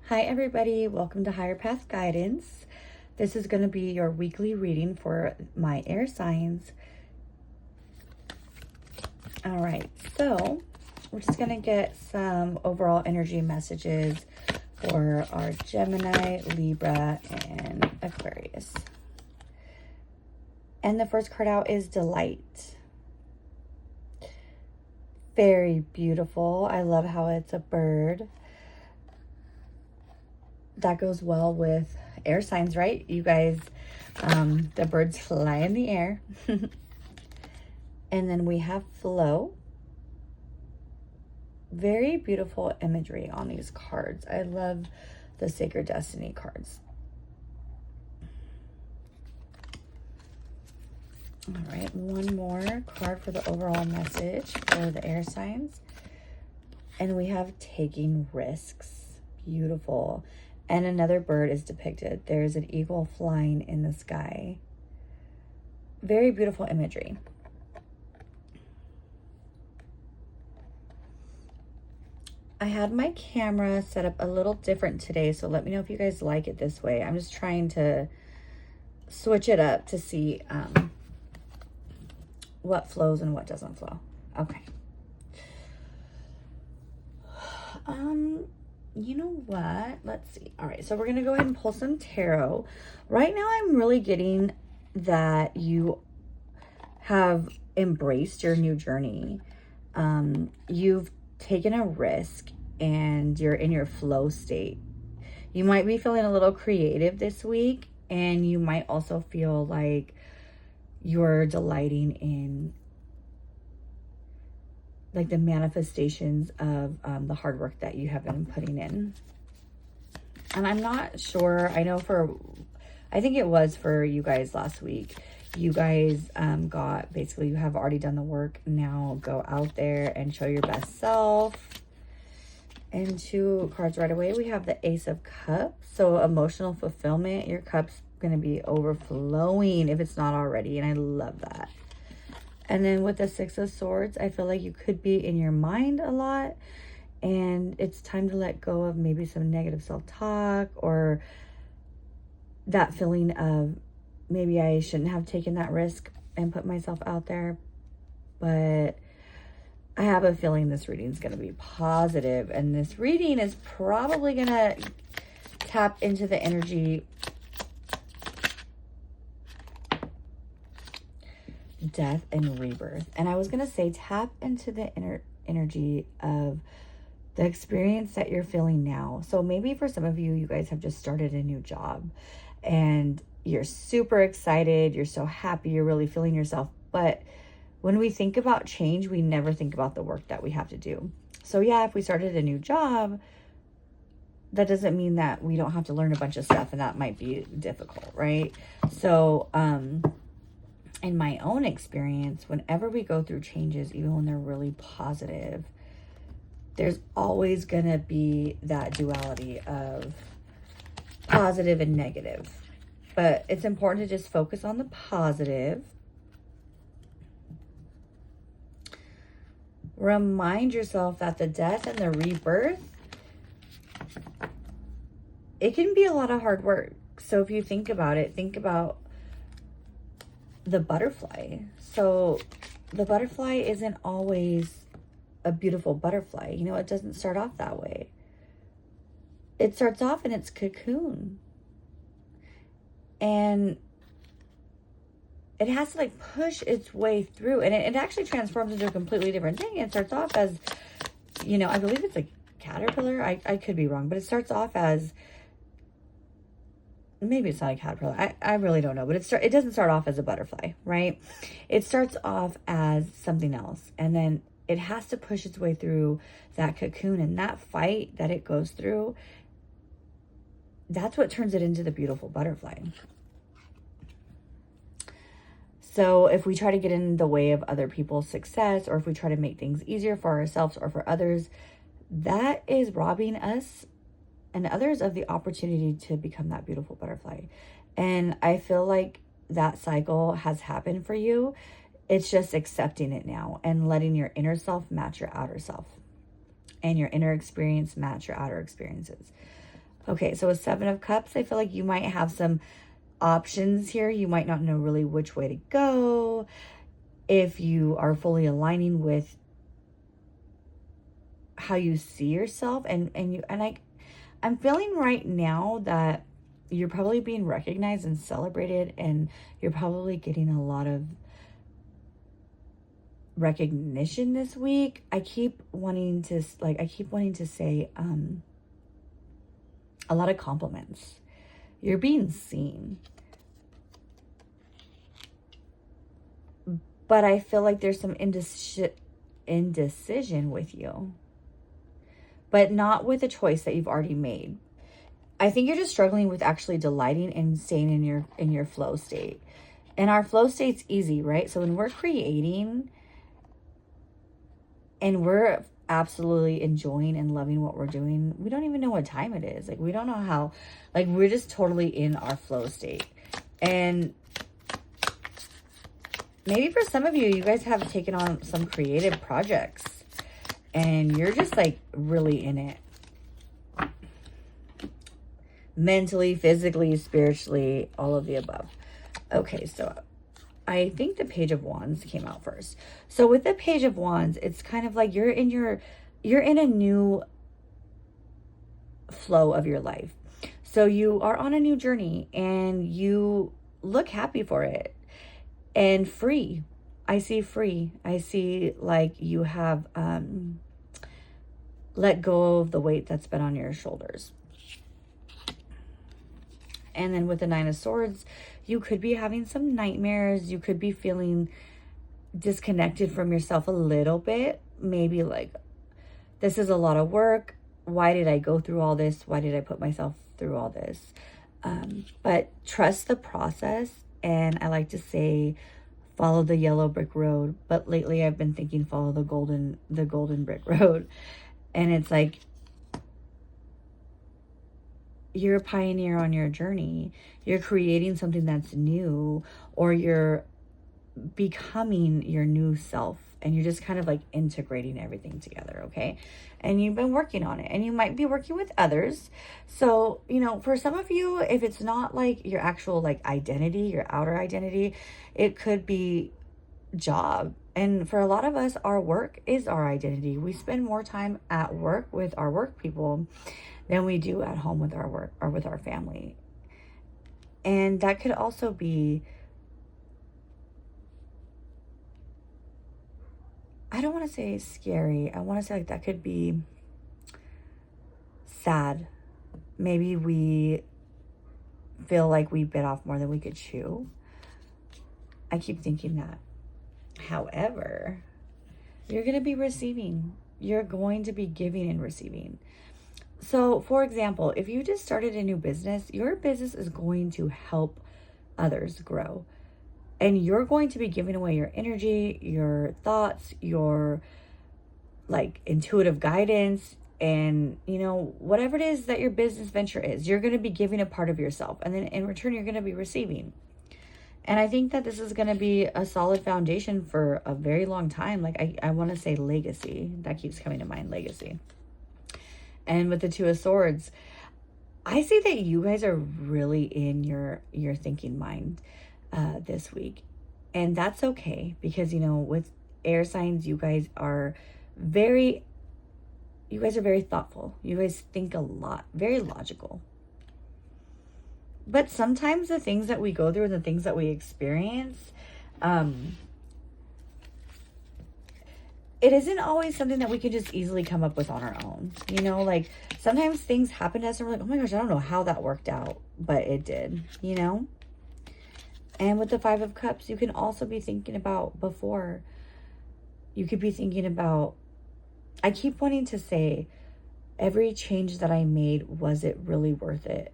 Hi everybody, welcome to Higher Path Guidance. This is going to be your weekly reading for my air signs. All right, so we're just going to get some overall energy messages for our Gemini, Libra, and Aquarius. And the first card out is Delight. Very beautiful. I love how it's a bird. That goes well with air signs, right? You guys, the birds fly in the air. And then we have Flow. Very beautiful imagery on these cards. I love the Sacred Destiny cards. All right, one more card for the overall message for the air signs. And we have Taking Risks. Beautiful. And another bird is depicted. There's an eagle flying in the sky. Very beautiful imagery. I had my camera set up a little different today, so let me know if you guys like it this way. I'm just trying to switch it up to see what flows and what doesn't flow. Okay. You know what? Let's see. All right, so we're going to go ahead and pull some tarot. Right now, I'm really getting that you have embraced your new journey. You've taken a risk and you're in your flow state. You might be feeling a little creative this week, and you might also feel like you're delighting in like the manifestations of the hard work that you have been putting in. And I'm not sure, I think it was for you guys last week. You guys got, basically you have already done the work. Now go out there and show your best self. And two cards right away, we have the Ace of Cups. So emotional fulfillment, your cup's gonna be overflowing if it's not already. And I love that. And then with the Six of Swords, I feel like you could be in your mind a lot, and it's time to let go of maybe some negative self-talk or that feeling of maybe I shouldn't have taken that risk and put myself out there. But I have a feeling this reading is going to be positive, and this reading is probably going to tap into the energy death and rebirth. And I was going to say tap into the energy of the experience that you're feeling now. So maybe for some of you, you guys have just started a new job and you're super excited. You're so happy. You're really feeling yourself. But when we think about change, we never think about the work that we have to do. So yeah, if we started a new job, that doesn't mean that we don't have to learn a bunch of stuff, and that might be difficult, right? So, in my own experience, whenever we go through changes, even when they're really positive, there's always going to be that duality of positive and negative. But it's important to just focus on the positive. Remind yourself that the death and the rebirth, it can be a lot of hard work. So if you think about it, think about the butterfly. So the butterfly isn't always a beautiful butterfly. You know, it doesn't start off that way. It starts off in its cocoon. And it has to like push its way through. And it actually transforms into a completely different thing. It starts off as, you know, I believe it's a caterpillar. I could be wrong, but it starts off as, maybe it's not a caterpillar. I really don't know, but it doesn't start off as a butterfly, right? It starts off as something else, and then it has to push its way through that cocoon, and that fight that it goes through, that's what turns it into the beautiful butterfly. So if we try to get in the way of other people's success, or if we try to make things easier for ourselves or for others, that is robbing us and others of the opportunity to become that beautiful butterfly. And I feel like that cycle has happened for you. It's just accepting it now and letting your inner self match your outer self, and your inner experience match your outer experiences. Okay, so a 7 of Cups, I feel like you might have some options here. You might not know really which way to go. If you are fully aligning with how you see yourself, I'm feeling right now that you're probably being recognized and celebrated, and you're probably getting a lot of recognition this week. I keep wanting to say a lot of compliments. You're being seen. But I feel like there's some indecision with you. But not with a choice that you've already made. I think you're just struggling with actually delighting and staying in your flow state. And our flow state's easy, right? So when we're creating and we're absolutely enjoying and loving what we're doing, we don't even know what time it is. Like, we don't know how, like, we're just totally in our flow state. And maybe for some of you, you guys have taken on some creative projects and you're just like really in it. Mentally, physically, spiritually, all of the above. Okay, so I think the Page of Wands came out first. So with the Page of Wands, it's kind of like you're in a new flow of your life. So you are on a new journey and you look happy for it and free. I see free. I see like you have let go of the weight that's been on your shoulders. And then with the 9 of Swords, you could be having some nightmares. You could be feeling disconnected from yourself a little bit. Maybe like, this is a lot of work. Why did I go through all this? Why did I put myself through all this? But trust the process. And I like to say, follow the yellow brick road. But lately I've been thinking, follow the golden brick road. And it's like, you're a pioneer on your journey. You're creating something that's new, or you're becoming your new self, and you're just kind of like integrating everything together, okay? And you've been working on it, and you might be working with others. So, you know, for some of you, if it's not like your actual like identity, your outer identity, it could be job. And for a lot of us, our work is our identity. We spend more time at work with our work people than we do at home with our work or with our family. And that could also be, I don't want to say scary. I want to say like that could be sad. Maybe we feel like we bit off more than we could chew. I keep thinking that. However, you're going to be receiving. You're going to be giving and receiving. So, for example, if you just started a new business, your business is going to help others grow. And you're going to be giving away your energy, your thoughts, your like intuitive guidance, and, you know, whatever it is that your business venture is, you're going to be giving a part of yourself. And then in return, you're going to be receiving. And I think that this is going to be a solid foundation for a very long time. Like I want to say legacy. That keeps coming to mind, legacy. And with the 2 of Swords, I see that you guys are really in your thinking mind this week. And that's okay, because, you know, with air signs, you guys are very thoughtful. You guys think a lot, very logical. But sometimes the things that we go through and the things that we experience, it isn't always something that we can just easily come up with on our own. You know, like sometimes things happen to us and we're like, oh my gosh, I don't know how that worked out, but it did, you know? And with the 5 of Cups, you can also be thinking about before. You could be thinking about, I keep wanting to say, every change that I made, was it really worth it?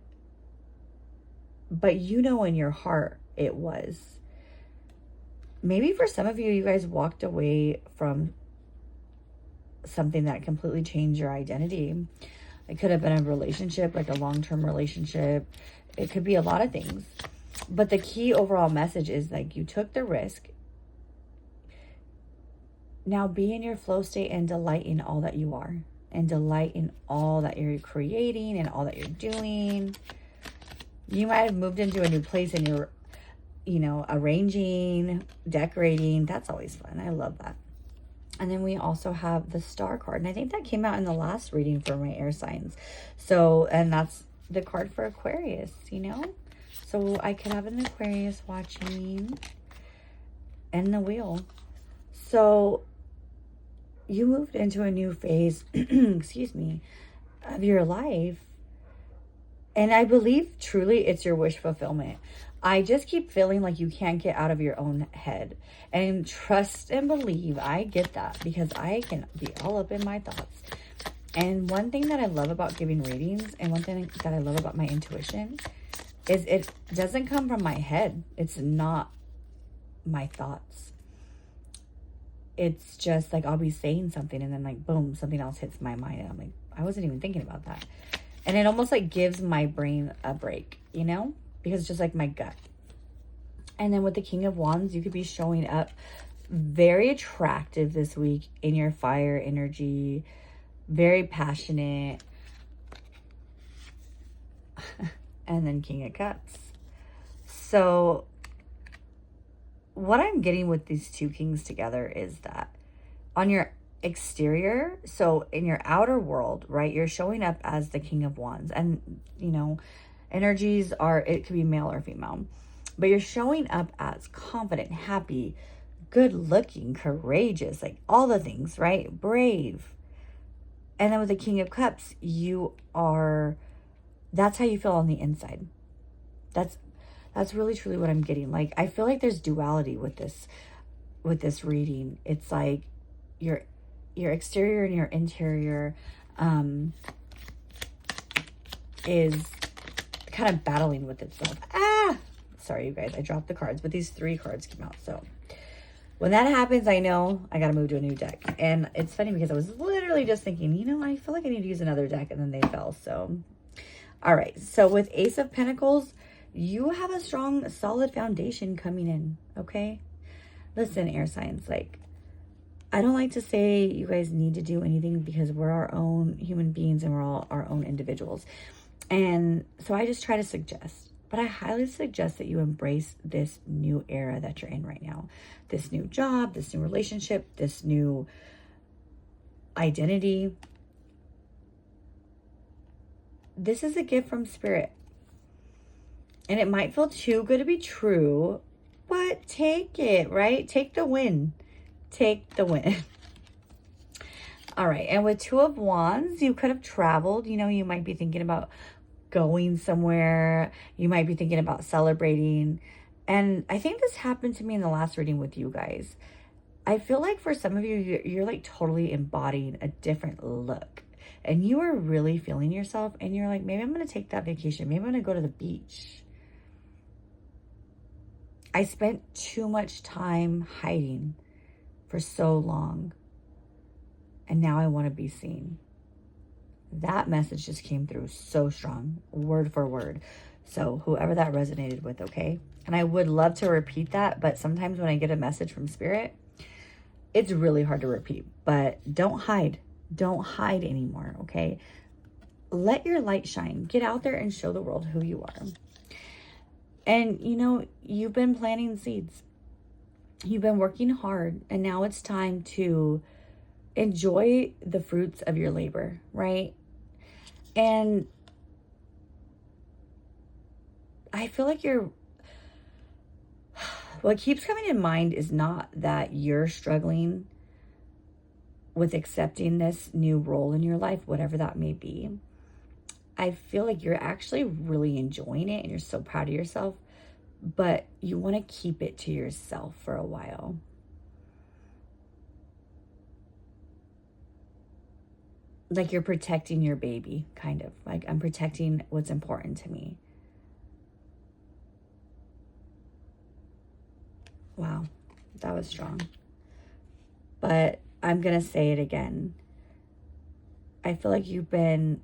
But you know in your heart it was. Maybe for some of you, you guys walked away from something that completely changed your identity. It could have been a relationship, like a long-term relationship. It could be a lot of things. But the key overall message is like, you took the risk. Now be in your flow state and delight in all that you are. and delight in all that you're creating and all that you're doing. You might have moved into a new place and you're, you know, arranging, decorating. That's always fun. I love that. And then we also have the Star card. And I think that came out in the last reading for my air signs. So, and that's the card for Aquarius, you know? So I could have an Aquarius watching, and the Wheel. So you moved into a new phase, excuse me, of your life. And I believe truly it's your wish fulfillment. I just keep feeling like you can't get out of your own head. And trust and believe, I get that, because I can be all up in my thoughts. And one thing that I love about giving readings, and one thing that I love about my intuition, is it doesn't come from my head. It's not my thoughts. It's just like I'll be saying something and then like, boom, something else hits my mind. And I'm like, I wasn't even thinking about that. And it almost like gives my brain a break, you know, because it's just like my gut. And then with the King of Wands, you could be showing up very attractive this week in your fire energy, very passionate. And then King of Cups. So what I'm getting with these two kings together is that on your exterior, so in your outer world, right, you're showing up as the King of Wands. And, you know, energies are, it could be male or female, but you're showing up as confident, happy, good looking, courageous, like all the things, right? Brave. And then with the King of Cups, you are, that's how you feel on the inside. That's really truly what I'm getting. Like, I feel like there's duality with this reading. It's like your exterior and your interior is kind of battling with itself. Sorry, you guys, I dropped the cards, but these 3 cards came out. So when that happens, I know I got to move to a new deck. And it's funny because I was literally just thinking, you know, I feel like I need to use another deck, and then they fell. So, all right. So with Ace of Pentacles, you have a strong, solid foundation coming in, okay? Listen, air signs, like, I don't like to say you guys need to do anything because we're our own human beings and we're all our own individuals. And so I just try to suggest, but I highly suggest that you embrace this new era that you're in right now. This new job, this new relationship, this new identity. This is a gift from Spirit. And it might feel too good to be true, but take it, right? Take the win. Take the win. All right. And with 2 of Wands, you could have traveled. You know, you might be thinking about going somewhere. You might be thinking about celebrating. And I think this happened to me in the last reading with you guys. I feel like for some of you, you're like totally embodying a different look. And you are really feeling yourself. And you're like, maybe I'm going to take that vacation. Maybe I'm going to go to the beach. I spent too much time hiding for so long. And now I want to be seen. That message just came through so strong, word for word. So whoever that resonated with, okay? And I would love to repeat that, but sometimes when I get a message from Spirit, it's really hard to repeat. But don't hide. Don't hide anymore, okay? Let your light shine. Get out there and show the world who you are. And, you know, you've been planting seeds. You've been working hard. And now it's time to enjoy the fruits of your labor, right? And I feel like what keeps coming in mind is not that you're struggling with accepting this new role in your life, whatever that may be. I feel like you're actually really enjoying it and you're so proud of yourself, but you want to keep it to yourself for a while. Like you're protecting your baby, kind of. Like, I'm protecting what's important to me. Wow, that was strong. But I'm going to say it again. I feel like you've been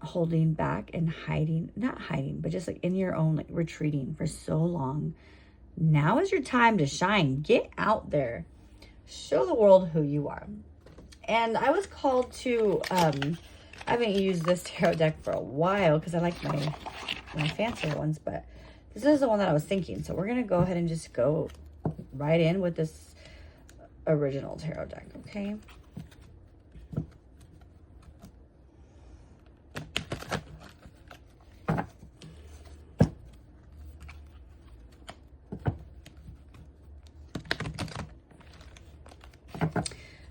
holding back and hiding, not hiding, but just like in your own, like retreating for so long. Now is your time to shine. Get out there. Show the world who you are. And I was called to, I haven't used this tarot deck for a while because I like my fancier ones, but this is the one that I was thinking. So we're going to go ahead and just go right in with this original tarot deck, okay?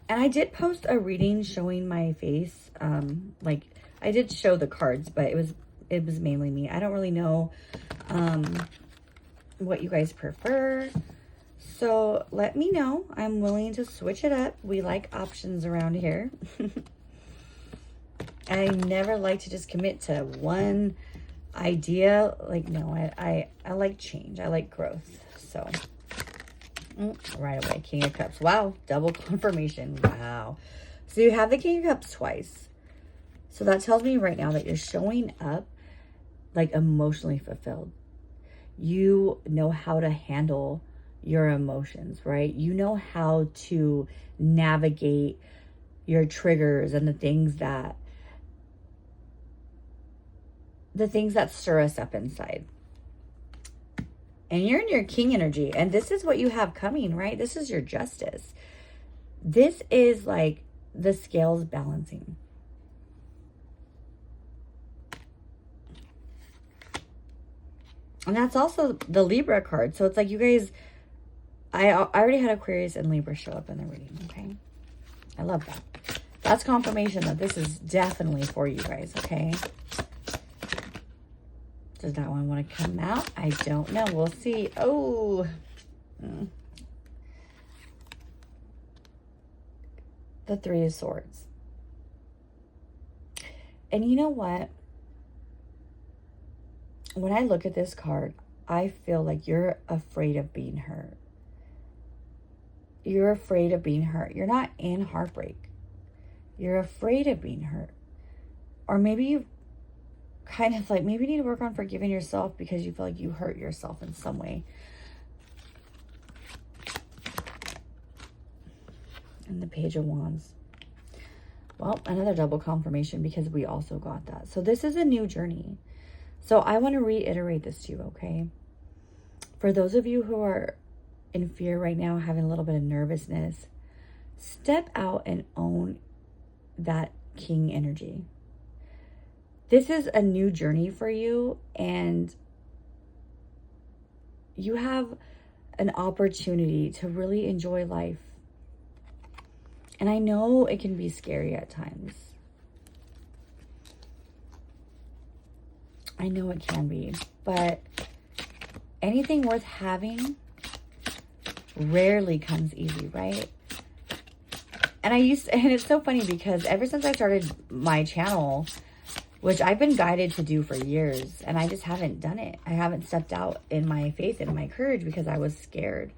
And I did post a reading showing my face. Like I did show the cards, but it was mainly me. I don't really know what you guys prefer. So let me know. I'm willing to switch it up. We like options around here. I never like to just commit to one idea. Like, no, I like change. I like growth. So right away, King of Cups. Wow, double confirmation. Wow. So you have the King of Cups twice. So that tells me right now that you're showing up like emotionally fulfilled. You know how to handle your emotions, right? You know how to navigate your triggers and the things that stir us up inside. And you're in your king energy, and this is what you have coming, right? This is your justice. This is like the scales balancing. And that's also the Libra card. So it's like you guys, I already had Aquarius and Libra show up in the reading, okay? I love that. That's confirmation that this is definitely for you guys, okay? Does that one want to come out? I don't know. We'll see. Oh. The Three of Swords. And you know what? When I look at this card, I feel like you're afraid of being hurt. You're afraid of being hurt. You're not in heartbreak. You're afraid of being hurt. Or maybe you kind of like, maybe you need to work on forgiving yourself because you feel like you hurt yourself in some way. And the Page of Wands. Well, another double confirmation because we also got that. So this is a new journey. So I want to reiterate this to you, okay? For those of you who are in fear right now, having a little bit of nervousness, step out and own that king energy. This is a new journey for you, and you have an opportunity to really enjoy life. And I know it can be scary at times. I know it can be, but anything worth having rarely comes easy, right? And it's so funny because ever since I started my channel, which I've been guided to do for years, and I just haven't done it. I haven't stepped out in my faith and my courage because I was scared.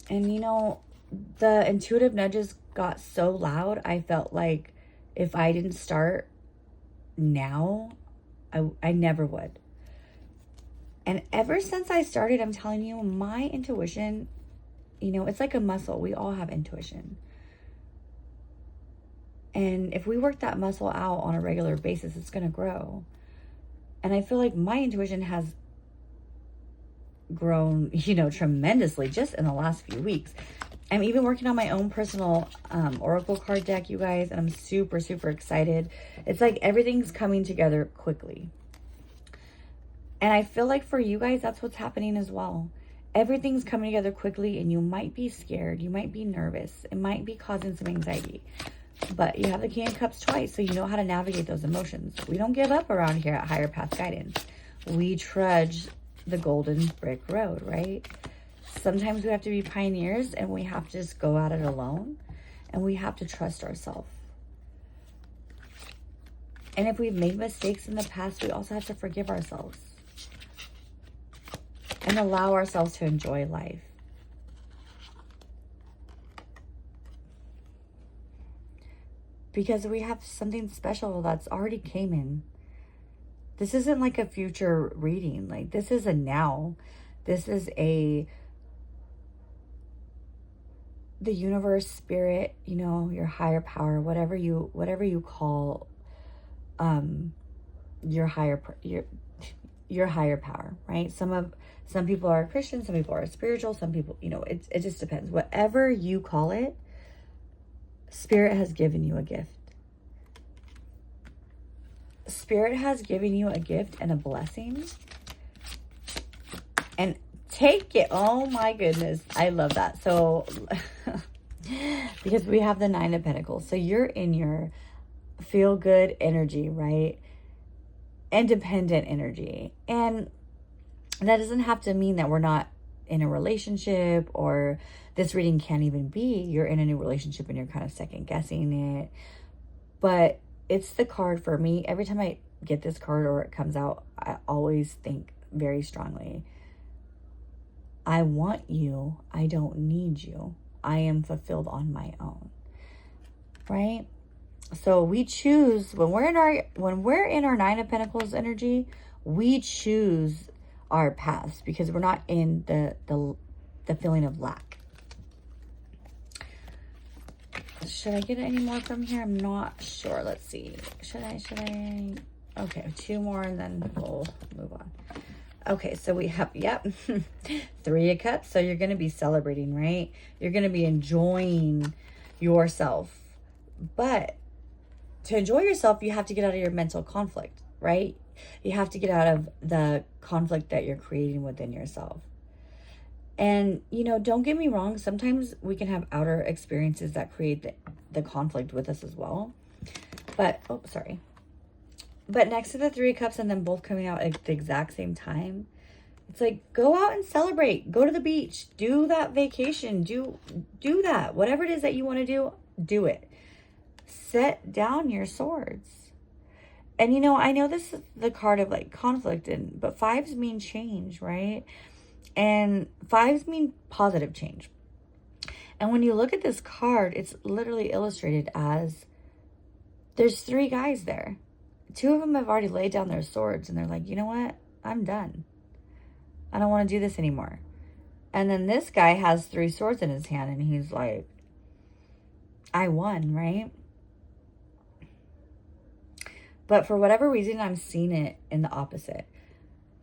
And you know, the intuitive nudges got so loud, I felt like if I didn't start now, I never would. And ever since I started, I'm telling you, my intuition, you know, it's like a muscle. We all have intuition. And if we work that muscle out on a regular basis, it's going to grow. And I feel like my intuition has grown, you know, tremendously just in the last few weeks. I'm even working on my own personal oracle card deck, you guys, and I'm super, super excited. It's like everything's coming together quickly. And I feel like for you guys, that's what's happening as well. Everything's coming together quickly, and you might be scared. You might be nervous. It might be causing some anxiety. But you have the King of Cups twice, so you know how to navigate those emotions. We don't give up around here at Higher Path Guidance. We trudge the golden brick road, right? Sometimes we have to be pioneers, and we have to just go at it alone, and we have to trust ourselves. And if we've made mistakes in the past, we also have to forgive ourselves and allow ourselves to enjoy life. Because we have something special that's already came in. This isn't like a future reading. Like, this is a now. This is a the universe, spirit, you know, your higher power, whatever you call your higher power, right? Some people are Christian, some people are spiritual, some people, you know, it just depends. Whatever you call it, Spirit has given you a gift. Spirit has given you a gift and a blessing. And take it. Oh my goodness. I love that. So, because we have the Nine of Pentacles. So you're in your feel good energy, right? Independent energy. And that doesn't have to mean that we're not in a relationship, or this reading can't even be you're in a new relationship and you're kind of second guessing it. But it's the card for me. Every time I get this card or it comes out, I always think very strongly, I want you. I don't need you. I am fulfilled on my own. Right? So we choose when we're in our Nine of Pentacles energy, we choose our paths because we're not in the feeling of lack. Should I get any more from here? I'm not sure. Let's see. Should I? Okay, 2 more and then we'll move on. Okay, so we have, yep, 3 of Cups. So you're going to be celebrating, right? You're going to be enjoying yourself. But to enjoy yourself, you have to get out of your mental conflict, right? You have to get out of the conflict that you're creating within yourself. And, you know, don't get me wrong. Sometimes we can have outer experiences that create the conflict with us as well. But, oh, sorry. But next to the 3 of Cups and then both coming out at the exact same time, it's like, go out and celebrate. Go to the beach. Do that vacation. Do that. Whatever it is that you want to do, do it. Set down your swords. And, you know, I know this is the card of like conflict, but 5s mean change, right? And 5s mean positive change. And when you look at this card, it's literally illustrated as there's 3 guys there. 2 of them have already laid down their swords and they're like, you know what? I'm done. I don't want to do this anymore. And then this guy has 3 swords in his hand and he's like, I won, right? But for whatever reason, I'm seeing it in the opposite.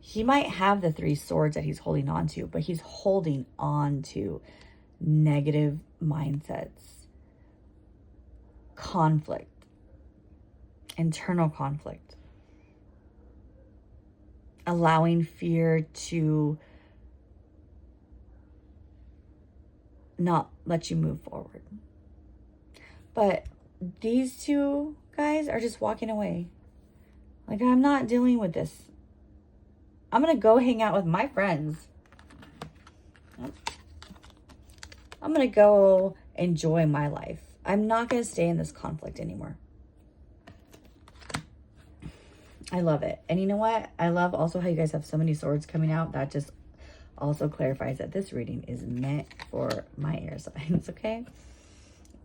He might have the 3 swords that he's holding on to, but he's holding on to negative mindsets, conflict, internal conflict, allowing fear to not let you move forward. But these 2 guys are just walking away. Like, I'm not dealing with this. I'm going to go hang out with my friends. I'm going to go enjoy my life. I'm not going to stay in this conflict anymore. I love it. And you know what? I love also how you guys have so many swords coming out. That just also clarifies that this reading is meant for my air signs, okay?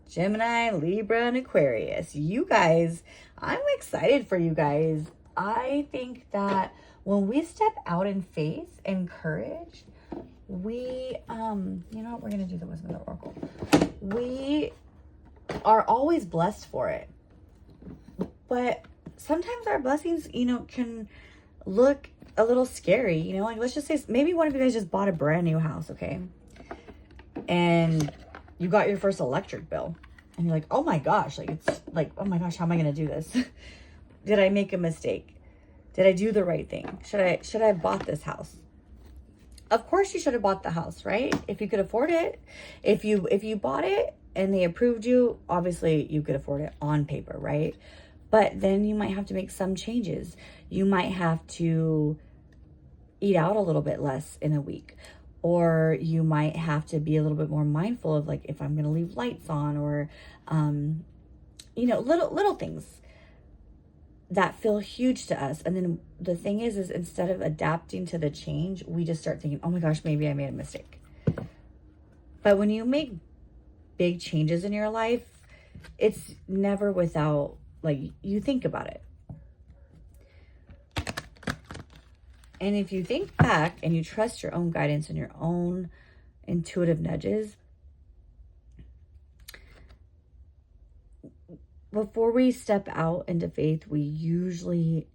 Gemini, Libra, and Aquarius. You guys, I'm excited for you guys. I think that when we step out in faith and courage, we, you know what? We're going to do the Wisdom of the Oracle. We are always blessed for it. But sometimes our blessings, you know, can look a little scary. You know, like let's just say maybe one of you guys just bought a brand new house, okay? And you got your first electric bill. And you're like, oh my gosh, like it's like, oh my gosh, how am I going to do this? Did I make a mistake? Did I do the right thing? Should I have bought this house? Of course you should have bought the house, right? If you could afford it. If you bought it and they approved you, obviously you could afford it on paper, right? But then you might have to make some changes. You might have to eat out a little bit less in a week. Or you might have to be a little bit more mindful of like, if I'm going to leave lights on or, you know, little things that feel huge to us. And then the thing is instead of adapting to the change, we just start thinking, oh my gosh, maybe I made a mistake. But when you make big changes in your life, it's never without, like, you think about it. And if you think back and you trust your own guidance and your own intuitive nudges, before we step out into faith, we usually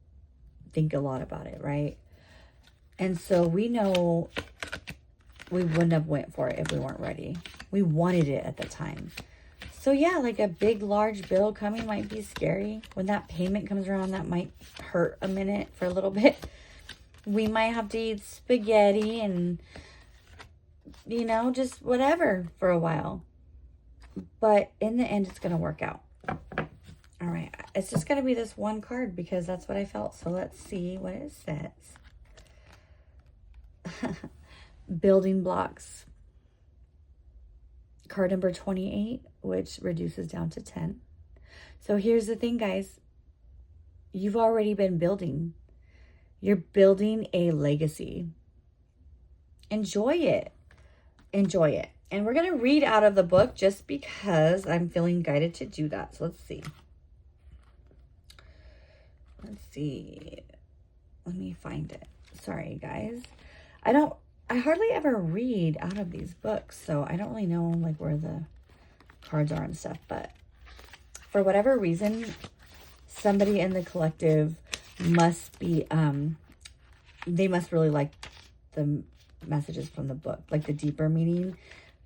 think a lot about it, right? And so we know we wouldn't have went for it if we weren't ready. We wanted it at the time. So yeah, like a big, large bill coming might be scary. When that payment comes around, that might hurt a minute for a little bit. We might have to eat spaghetti and, you know, just whatever for a while. But in the end, it's going to work out. All right. It's just going to be this one card because that's what I felt. So let's see what it says. Building blocks. Card number 28, which reduces down to 10. So here's the thing, guys. You've already been building. You're building a legacy. Enjoy it. Enjoy it. And we're going to read out of the book just because I'm feeling guided to do that. So let's see. Let's see. Let me find it. Sorry, guys. I hardly ever read out of these books, so I don't really know like where the cards are and stuff. But for whatever reason, somebody in the collective must be, they must really like the messages from the book, like the deeper meaning,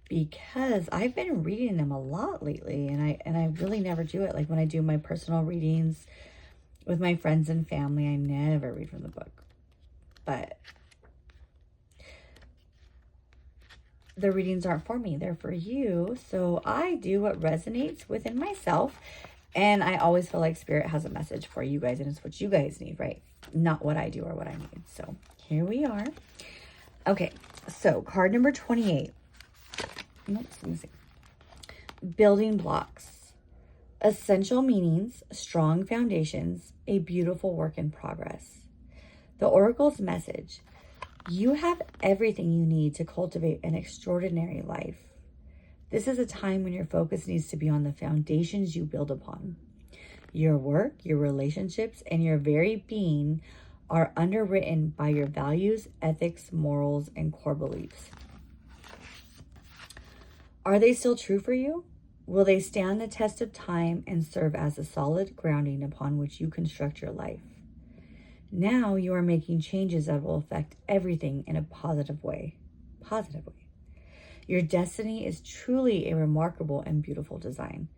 because I've been reading them a lot lately, and I really never do it. Like when I do my personal readings with my friends and family, I never read from the book. But the readings aren't for me, they're for you. So I do what resonates within myself. And I always feel like Spirit has a message for you guys, and it's what you guys need, right? Not what I do or what I need. So here we are. Okay, so card number 28. Oops, let me see. Building blocks. Essential meanings, strong foundations, a beautiful work in progress. The Oracle's message. You have everything you need to cultivate an extraordinary life. This is a time when your focus needs to be on the foundations you build upon. Your work, your relationships, and your very being are underwritten by your values, ethics, morals, and core beliefs. Are they still true for you? Will they stand the test of time and serve as a solid grounding upon which you construct your life? Now you are making changes that will affect everything in a positive way. Your destiny is truly a remarkable and beautiful design.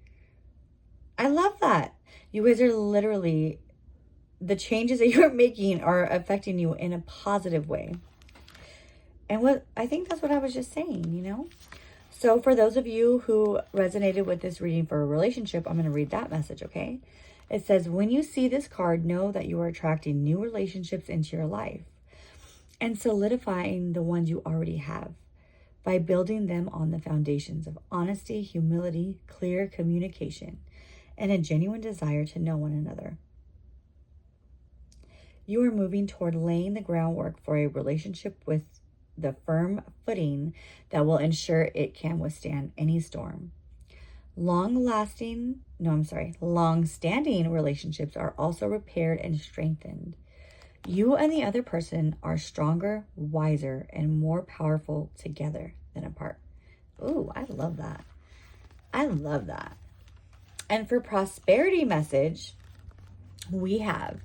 I love that. You guys are literally, the changes that you're making are affecting you in a positive way. And I think that's what I was just saying, you know? So for those of you who resonated with this reading for a relationship, I'm going to read that message, okay? It says, when you see this card, know that you are attracting new relationships into your life and solidifying the ones you already have by building them on the foundations of honesty, humility, clear communication, and a genuine desire to know one another. You are moving toward laying the groundwork for a relationship with the firm footing that will ensure it can withstand any storm. Long-standing relationships are also repaired and strengthened. You and the other person are stronger, wiser, and more powerful together than apart. Ooh, I love that. I love that. And for prosperity message, we have,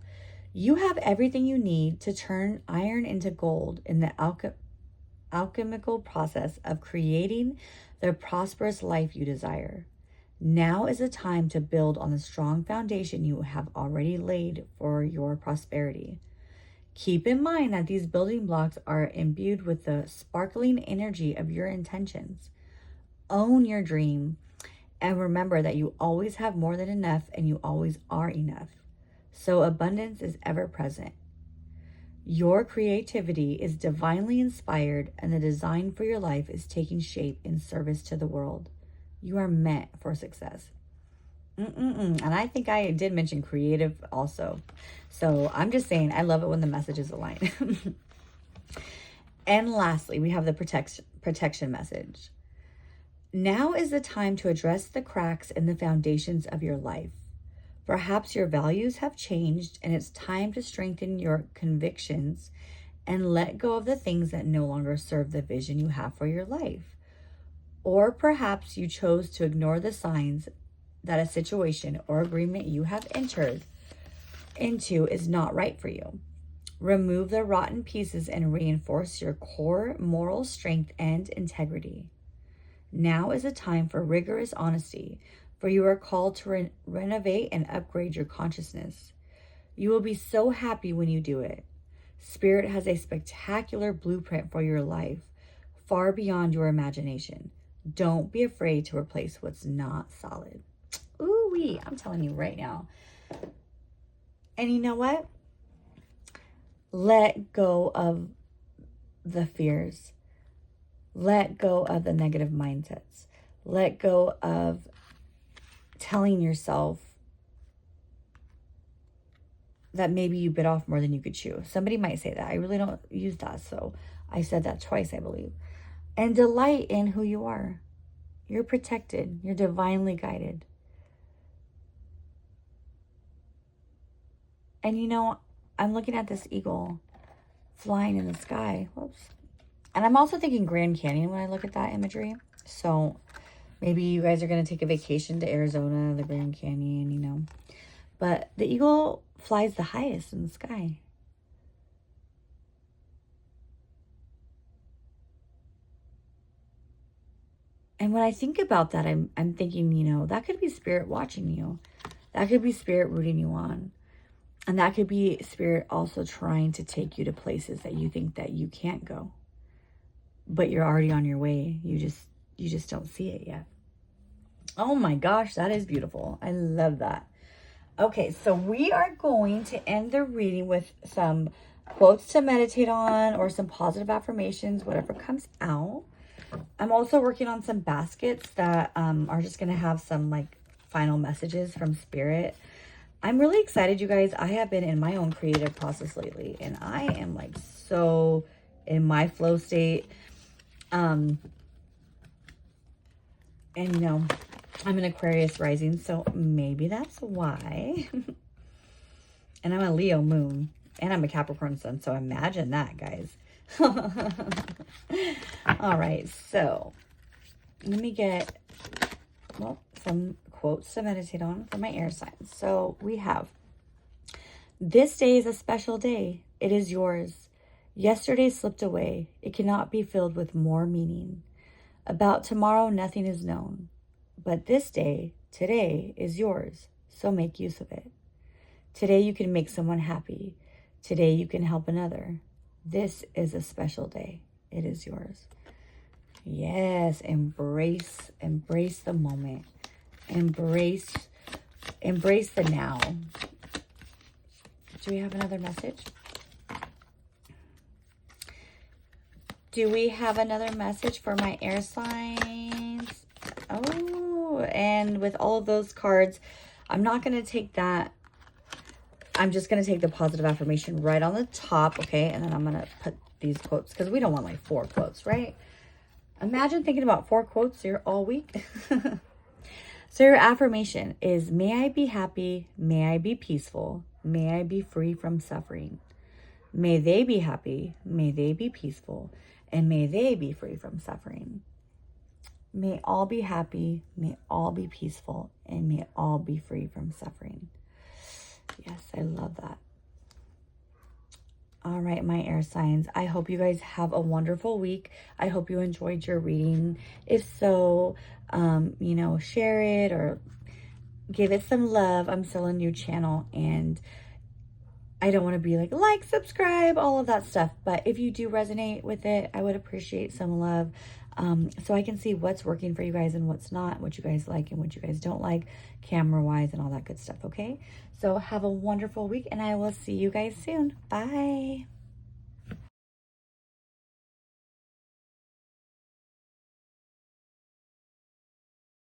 you have everything you need to turn iron into gold in the alchemical process of creating the prosperous life you desire. Now is the time to build on the strong foundation you have already laid for your prosperity. Keep in mind that these building blocks are imbued with the sparkling energy of your intentions. Own your dream and remember that you always have more than enough and you always are enough. So abundance is ever present. Your creativity is divinely inspired and the design for your life is taking shape in service to the world. You are meant for success. And I think I did mention creative also. So I'm just saying, I love it when the messages align. And lastly, we have the protection message. Now is the time to address the cracks in the foundations of your life. Perhaps your values have changed and it's time to strengthen your convictions and let go of the things that no longer serve the vision you have for your life. Or perhaps you chose to ignore the signs that a situation or agreement you have entered into is not right for you. Remove the rotten pieces and reinforce your core moral strength and integrity. Now is a time for rigorous honesty, for you are called to renovate and upgrade your consciousness. You will be so happy when you do it. Spirit has a spectacular blueprint for your life, far beyond your imagination. Don't be afraid to replace what's not solid. Ooh-wee, I'm telling you right now. And you know what? Let go of the fears. Let go of the negative mindsets. Let go of telling yourself that maybe you bit off more than you could chew. Somebody might say that. I really don't use that, so I said that twice, I believe. And delight in who you are. You're protected. You're divinely guided. And you know, I'm looking at this eagle flying in the sky. Whoops. And I'm also thinking Grand Canyon when I look at that imagery. So maybe you guys are going to take a vacation to Arizona, the Grand Canyon, you know. But the eagle flies the highest in the sky. And when I think about that, I'm thinking, you know, that could be Spirit watching you. That could be Spirit rooting you on. And that could be Spirit also trying to take you to places that you think that you can't go. But you're already on your way. You just don't see it yet. Oh my gosh, that is beautiful. I love that. Okay, so we are going to end the reading with some quotes to meditate on or some positive affirmations, whatever comes out. I'm also working on some baskets that are just going to have some like final messages from Spirit. I'm really excited, you guys. I have been in my own creative process lately, and I am like so in my flow state. And you know, I'm an Aquarius rising, so maybe that's why. And I'm a Leo moon, and I'm a Capricorn sun, so imagine that, guys. All right, so let me get, well, some quotes to meditate on for my air signs. So we have, this day is a special day. It is yours. Yesterday slipped away. It cannot be filled with more meaning. About tomorrow, nothing is known. But this day, today, is yours. So make use of it. Today you can make someone happy. Today you can help another. This is a special day. It is yours. Yes, embrace the moment. Embrace the now. Do we have another message? Do we have another message for my air signs? Oh, and with all of those cards, I'm not going to take that. I'm just going to take the positive affirmation right on the top, okay? And then I'm going to put these quotes because we don't want like 4 quotes, right? Imagine thinking about 4 quotes here all week. So your affirmation is, may I be happy, may I be peaceful, may I be free from suffering. May they be happy, may they be peaceful, and may they be free from suffering. May all be happy, may all be peaceful, and may all be free from suffering. Yes, I love that. All right, my air signs. I hope you guys have a wonderful week. I hope you enjoyed your reading. If so, you know, share it or give it some love. I'm still a new channel and I don't want to be like, subscribe, all of that stuff. But if you do resonate with it, I would appreciate some love. So I can see what's working for you guys and what's not, what you guys like and what you guys don't like, camera-wise and all that good stuff, okay? So have a wonderful week, and I will see you guys soon. Bye.